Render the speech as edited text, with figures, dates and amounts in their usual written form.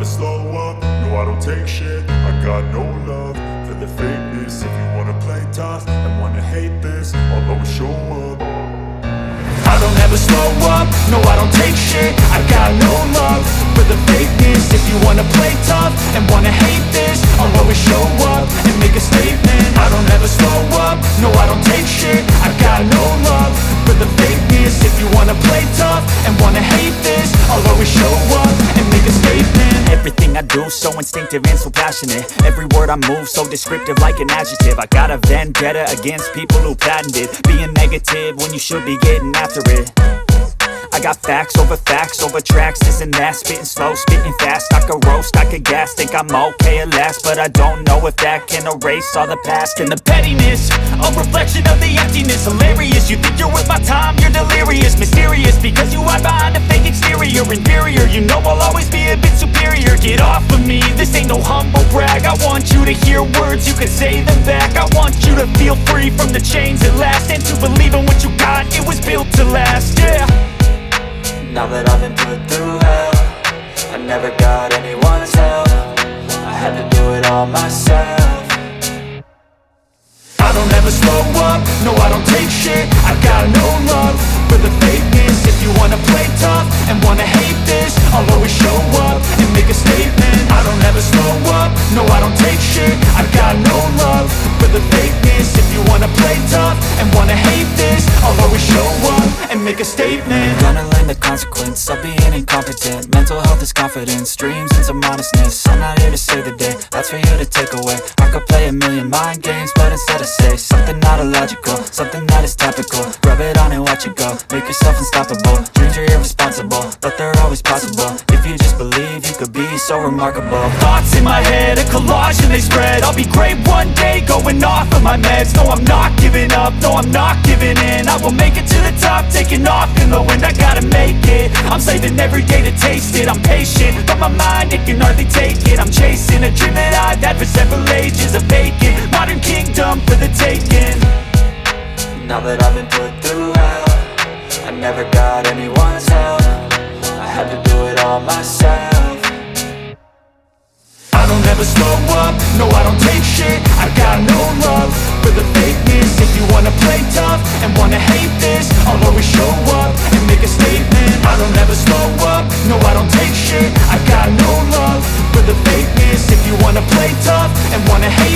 slow up, no I don't take shit. I got no love for the fakeness. If you wanna play tough and wanna hate this, I'll always show up. I don't ever slow up, no I don't take shit. I got no love for the fakeness. If you wanna play tough and wanna hate this, I'll always show up and make a statement. I don't ever slow up, no I don't take shit. I got no love for the fakeness. If you wanna play tough and wanna hate this, I'll always show up and make a statement. Everything I do so instinctive and so passionate. Every word I move so descriptive like an adjective. I got a vendetta against people who patented being negative when you should be getting after it. I got facts over tracks, this and that. Spitting slow, spitting fast, I could roast, I could gas. Think I'm okay at last, but I don't know if that can erase all the past. And the pettiness, a reflection of the emptiness. Hilarious, you think you're worth my time, you're delirious. Mysterious, because you hide behind a fake exterior. Inferior, you know I'll always be a bit superior. Get off of me, this ain't no humble brag. I want you to hear words, you can say them back. I want you to feel free from the chains at last, and to believe in what you got, it was built to last, yeah. Now that I've been put through hell, I never got anyone's help. I had to do it all myself. I don't ever slow up, no I don't take shit. I got no love for the fakeness. If you wanna play tough and wanna hate this, I'll always show up and make a statement. I don't ever slow up, no I don't take shit. I got no love for the fakeness. If you wanna play tough and wanna hate this, I'll always show up and make a statement. Gonna learn the consequence of being incompetent. Mental health is confidence, dreams and some honestness. I'm not here to save the day, that's for you to take away. I could play a million mind games, but instead I say something not illogical, something that is topical. Rub it on and watch it go, make yourself unstoppable. Dreams are irresponsible, but they're always possible. If you just believe, you could be so remarkable. Thoughts in my head, a collage and they spread. I'll be great one day, going off of my meds. No, I'm not giving up, no, I'm not giving in. I will make it to the top, taking off in the wind. I gotta make it, I'm saving every day to taste it. I'm patient, but my mind, it can hardly take it. I'm chasing a dream that I've had for several ages. A vacant, modern kingdom for the taking. Now that I've been put through hell, I never got anyone's help. I had to do it all myself. I don't ever slow up, no I don't take shit. I got no love for the fakeness. If you wanna play tough and wanna hate this, I'll always show up and make a statement. I don't ever slow up, no I don't take shit. I got no love for the fakeness. If you wanna play tough and wanna hate